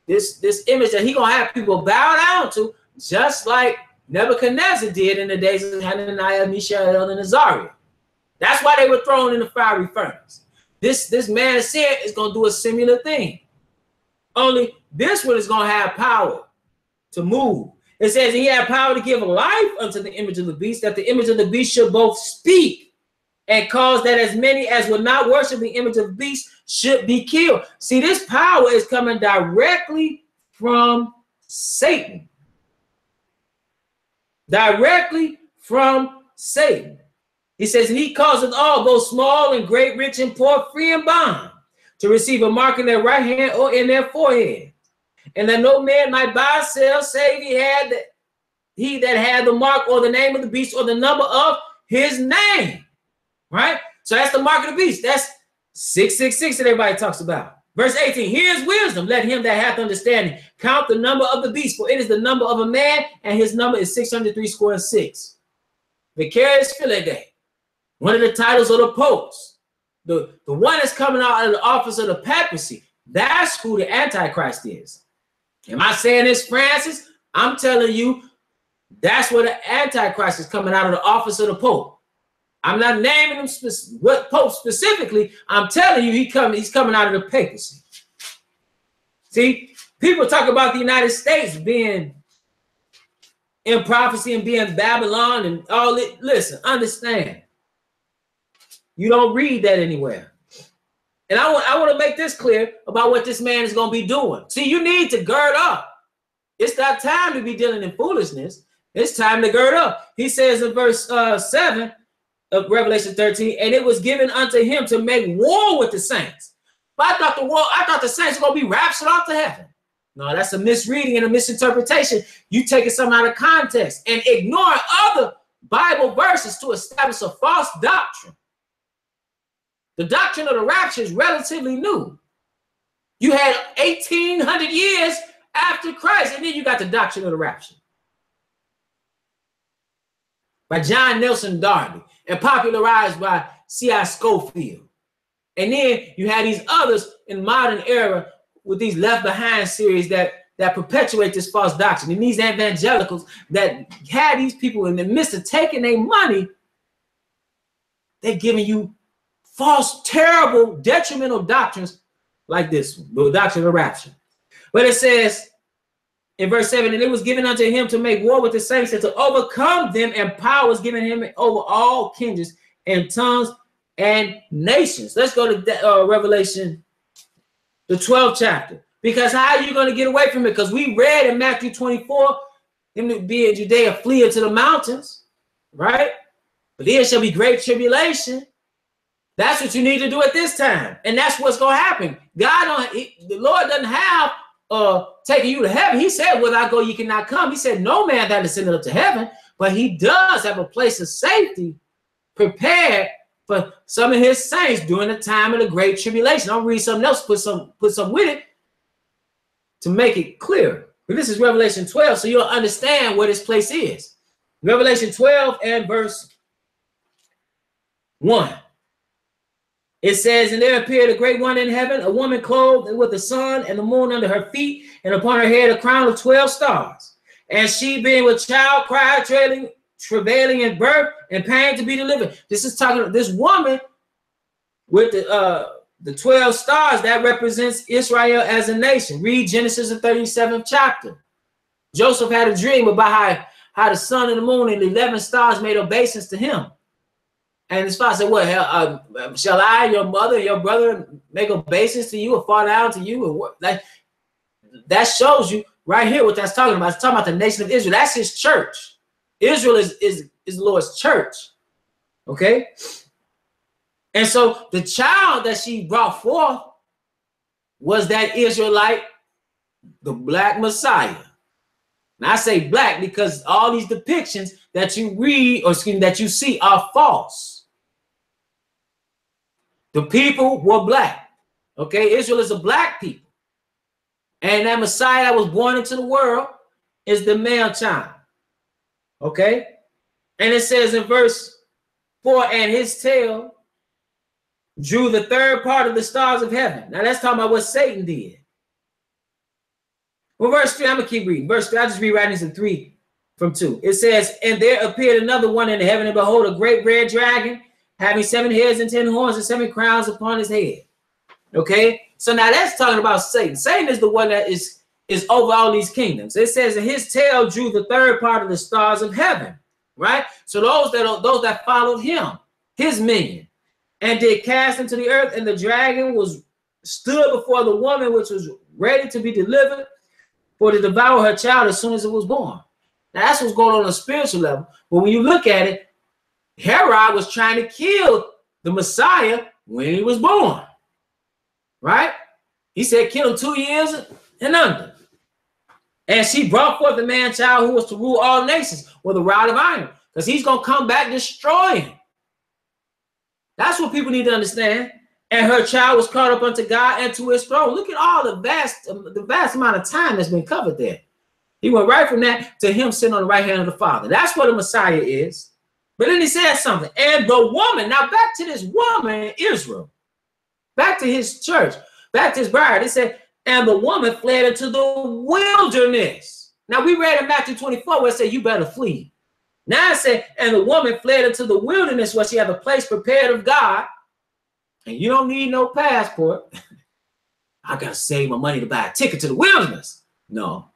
This image that he's going to have people bow down to, just like Nebuchadnezzar did in the days of Hananiah, Mishael, and Azariah. That's why they were thrown in the fiery furnace. This man said is going to do a similar thing. Only this one is going to have power to move. It says he had power to give life unto the image of the beast, that the image of the beast should both speak and cause that as many as would not worship the image of the beast should be killed. See, this power is coming directly from Satan. Directly from Satan. He says, he causeth all, both small and great, rich and poor, free and bond, to receive a mark in their right hand or in their forehead, and that no man might buy or sell, save he that had the mark or the name of the beast or the number of his name. Right? So that's the mark of the beast. That's 666 that everybody talks about. Verse 18, here is wisdom. Let him that hath understanding count the number of the beast, for it is the number of a man, and his number is 666. Vicarious Philadelphia. One of the titles of the popes, the one that's coming out of the office of the papacy, that's who the Antichrist is. Am I saying this, Francis? I'm telling you, that's where the Antichrist is coming out of the office of the pope. I'm not naming him what pope specifically. I'm telling you, he's coming out of the papacy. See, people talk about the United States being in prophecy and being Babylon and all it. Listen, understand. You don't read that anywhere. And I want to make this clear about what this man is going to be doing. See, you need to gird up. It's not time to be dealing in foolishness. It's time to gird up. He says in verse 7 of Revelation 13, and it was given unto him to make war with the saints. But I thought the saints were going to be raptured off to heaven. No, that's a misreading and a misinterpretation. You taking something out of context and ignoring other Bible verses to establish a false doctrine. The doctrine of the rapture is relatively new. You had 1,800 years after Christ, and then you got the doctrine of the rapture by John Nelson Darby and popularized by C.I. Scofield. And then you had these others in modern era with these Left Behind series that perpetuate this false doctrine. And these evangelicals that had these people in the midst of taking their money, they're giving you false, terrible, detrimental doctrines like this, the doctrine of the rapture. But it says in verse 7, and it was given unto him to make war with the saints and to overcome them, and power was given him over all kindreds and tongues and nations. Let's go to Revelation, the 12th chapter. Because how are you going to get away from it? Because we read in Matthew 24, him to be in Judea, flee into the mountains, right? But there shall be great tribulation. That's what you need to do at this time. And that's what's going to happen. The Lord doesn't have taking you to heaven. He said, where I go, you cannot come. He said, no man that ascended up to heaven, but he does have a place of safety prepared for some of his saints during the time of the great tribulation. I'll read something else, put some with it to make it clear. But this is Revelation 12, so you'll understand what this place is. Revelation 12 and verse 1. It says, and there appeared a great one in heaven, a woman clothed with the sun and the moon under her feet, and upon her head a crown of 12 stars. And she, being with child, cried, travailing in birth and pain to be delivered. This is talking this woman with the 12 stars that represents Israel as a nation. Read Genesis, the 37th chapter. Joseph had a dream about how the sun and the moon and the 11 stars made obeisance to him. And his father said, what, shall I, your mother, your brother make obeisance to you or fall down to you? Or what? Like, that shows you right here what that's talking about. It's talking about the nation of Israel. That's his church. Israel is the Lord's church. Okay? And so the child that she brought forth was that Israelite, the black Messiah. And I say black because all these depictions that you read, or excuse me, that you see are false. The people were black. Okay, Israel is a black people. And that Messiah that was born into the world is the male child. Okay? And it says in verse 4, and his tail drew the third part of the stars of heaven. Now that's talking about what Satan did. Well, verse 3, I'm going to keep reading. Verse 3, I'll just read right into 3 from 2. It says, and there appeared another one in the heaven, and behold, a great red dragon, having 7 heads and 10 horns and 7 crowns upon his head. Okay? So now that's talking about Satan. Satan is the one that is over all these kingdoms. It says that his tail drew the third part of the stars of heaven. Right? So those that followed him, his minion, and did cast into the earth, and the dragon stood before the woman which was ready to be delivered for to devour her child as soon as it was born. Now that's what's going on a spiritual level. But when you look at it, Herod was trying to kill the Messiah when he was born. Right? He said, kill him 2 years and under. And she brought forth a man child who was to rule all nations with a rod of iron, because he's going to come back destroying. That's what people need to understand. And her child was caught up unto God and to his throne. Look at all the vast amount of time that's been covered there. He went right from that to him sitting on the right hand of the Father. That's what a Messiah is. But then he says something. And the woman, now back to this woman, Israel, back to his church, back to his bride. It said, and the woman fled into the wilderness. Now we read in Matthew 24 where it said, you better flee. Now it said, and the woman fled into the wilderness where she had a place prepared of God. And you don't need no passport. I got to save my money to buy a ticket to the wilderness. No.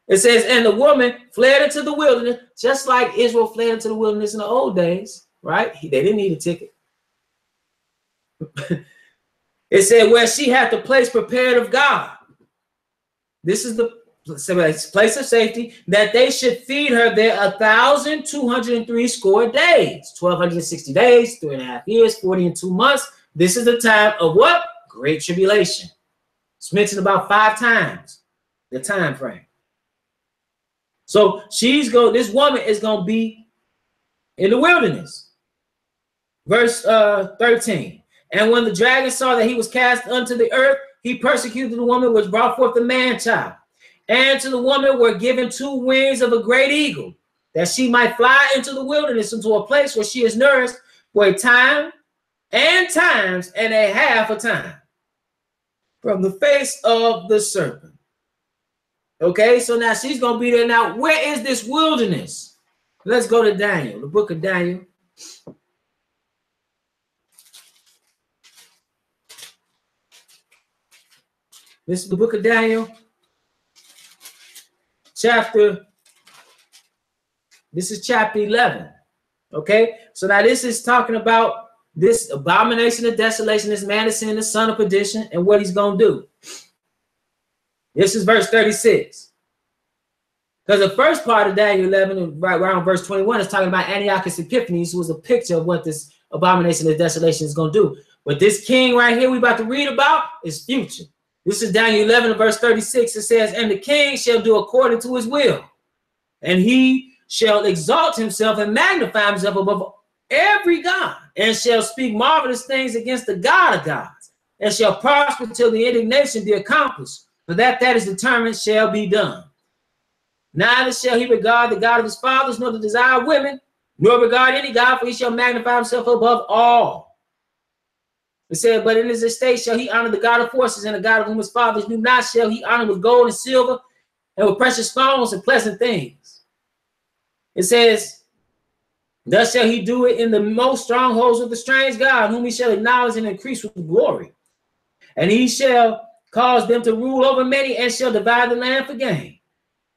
It says, and the woman fled into the wilderness, just like Israel fled into the wilderness in the old days, right? They didn't need a ticket. It said, where she had the place prepared of God. This is the place of safety, that they should feed her there 1,203 score days, 1,260 days, 3.5 years, 40 and 2 months. This is the time of what? Great tribulation. It's mentioned about 5 times, the time frame. So this woman is going to be in the wilderness. Verse 13. And when the dragon saw that he was cast unto the earth, he persecuted the woman which brought forth the man child. And to the woman were given 2 wings of a great eagle, that she might fly into the wilderness, into a place where she is nourished for a time and times and a half a time from the face of the serpent. Okay, so now she's going to be there. Now, where is this wilderness? Let's go to Daniel, the book of Daniel. This is the book of Daniel, this is chapter 11. Okay, so now this is talking about this abomination of desolation, this man is sin, the son of perdition, and what he's going to do. This is verse 36. Because the first part of Daniel 11, right around verse 21, is talking about Antiochus Epiphanes, who was a picture of what this abomination of desolation is going to do. But this king right here we about to read about is future. This is Daniel 11, verse 36. It says, and the king shall do according to his will, and he shall exalt himself and magnify himself above every god, and shall speak marvelous things against the God of gods, and shall prosper till the indignation be accomplished. For that is determined shall be done. Neither shall he regard the God of his fathers, nor the desire of women, nor regard any God, for he shall magnify himself above all. It said, but in his estate shall he honor the God of forces, and the God of whom his fathers knew not shall he honor with gold and silver, and with precious stones and pleasant things. It says, thus shall he do it in the most strongholds of the strange God, whom he shall acknowledge and increase with glory. And he shall cause them to rule over many, and shall divide the land for gain.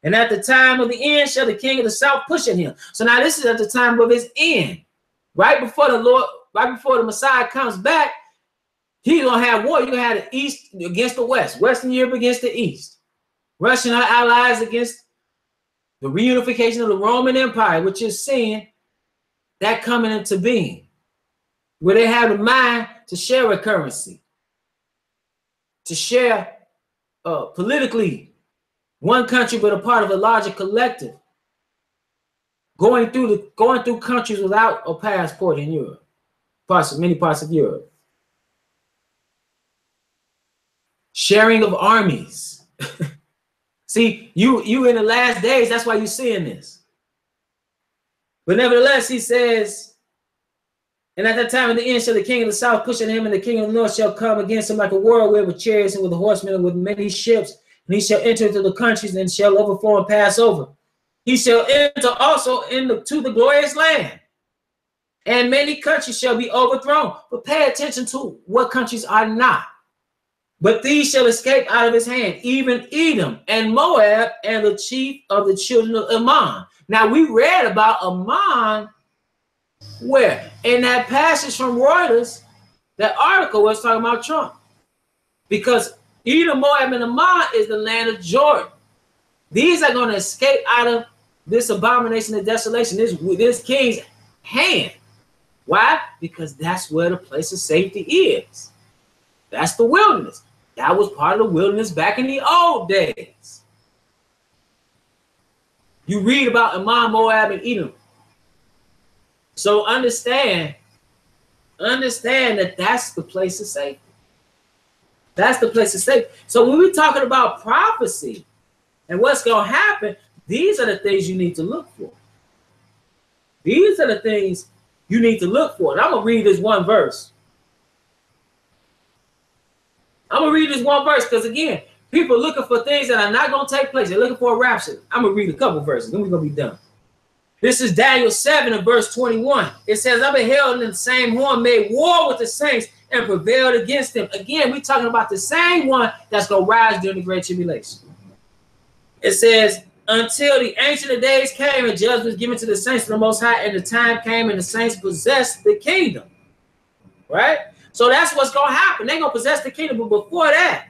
And at the time of the end shall the king of the south push at him. So now this is at the time of his end. Right before the Messiah comes back, he's going to have war. You're going to have the east against the west, Western Europe against the east, Russia and her allies against the reunification of the Roman Empire, which is seeing that coming into being, where they have the mind to share a currency, to share politically One country, but a part of a larger collective. Going through countries without a passport in Europe, many parts of Europe. Sharing of armies. See, you in the last days, that's why you're seeing this. But nevertheless, he says, and at that time in the end shall the king of the south push at him, and the king of the north shall come against him like a whirlwind with chariots and with horsemen and with many ships. And he shall enter into the countries and shall overflow and pass over. He shall enter also to the glorious land. And many countries shall be overthrown. But pay attention to what countries are not. But these shall escape out of his hand, even Edom and Moab and the chief of the children of Ammon. Now we read about Ammon where? In that passage from Reuters, that article was talking about Trump. Because Edom, Moab, and Ammon is the land of Jordan. These are going to escape out of this abomination and desolation, this king's hand. Why? Because that's where the place of safety is. That's the wilderness. That was part of the wilderness back in the old days. You read about Ammon, Moab, and Edom. So understand that that's the place of safety. That's the place of safety. So when we're talking about prophecy and what's going to happen, these are the things you need to look for. These are the things you need to look for. And I'm going to read this one verse. I'm going to read this one verse because, again, people are looking for things that are not going to take place. They're looking for a rapture. I'm going to read a couple verses. Then we're going to be done. This is Daniel 7 and verse 21. It says, I beheld in the same horn made war with the saints and prevailed against them. Again, we're talking about the same one that's going to rise during the Great Tribulation. It says, until the Ancient of Days came and judgment was given to the saints of the Most High, and the time came and the saints possessed the kingdom. Right? So that's what's going to happen. They're going to possess the kingdom. But before that,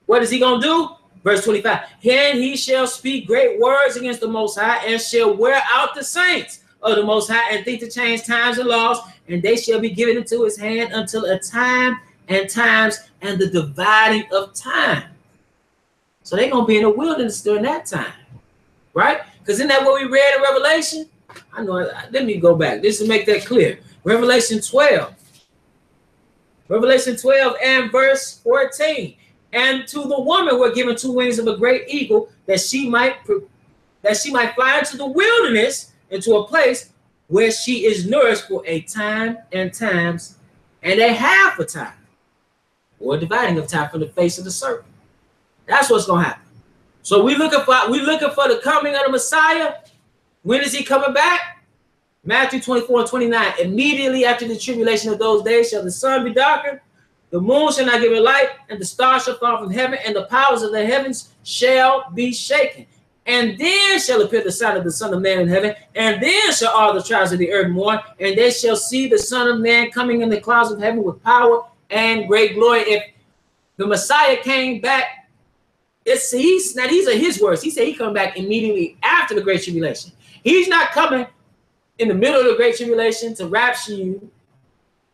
what is he going to do? Verse 25. And he shall speak great words against the Most High, and shall wear out the saints of the Most High, and think to change times and laws, and they shall be given into his hand until a time and times and the dividing of time. So they're going to be in the wilderness during that time. Right? Because isn't that what we read in Revelation? I know. Let me go back. Just to make that clear. Revelation 12. Revelation 12 and verse 14. And to the woman were given 2 wings of a great eagle, that she might fly into the wilderness, into a place where she is nourished for a time and times and a half a time, or a dividing of time from the face of the serpent. That's what's going to happen. So we looking for the coming of the Messiah. When is he coming back? Matthew 24 and 29. Immediately after the tribulation of those days shall the sun be darkened, the moon shall not give a light, and the stars shall fall from heaven, and the powers of the heavens shall be shaken. And then shall appear the sign of the Son of Man in heaven, and then shall all the tribes of the earth mourn, and they shall see the Son of Man coming in the clouds of heaven with power and great glory. If the Messiah came back, these are his words. He said he come back immediately after the Great Tribulation. He's not coming in the middle of the Great Tribulation to rapture you.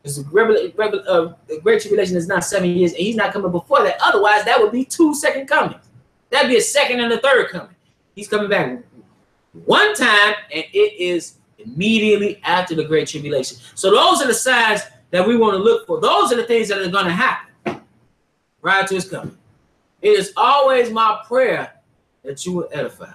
The Great Tribulation is not 7 years, and he's not coming before that. Otherwise, that would be 2 second comings. That'd be a second and a third coming. He's coming back one time, and it is immediately after the Great Tribulation. So those are the signs that we want to look for. Those are the things that are going to happen prior to his coming. It is always my prayer that you will edify.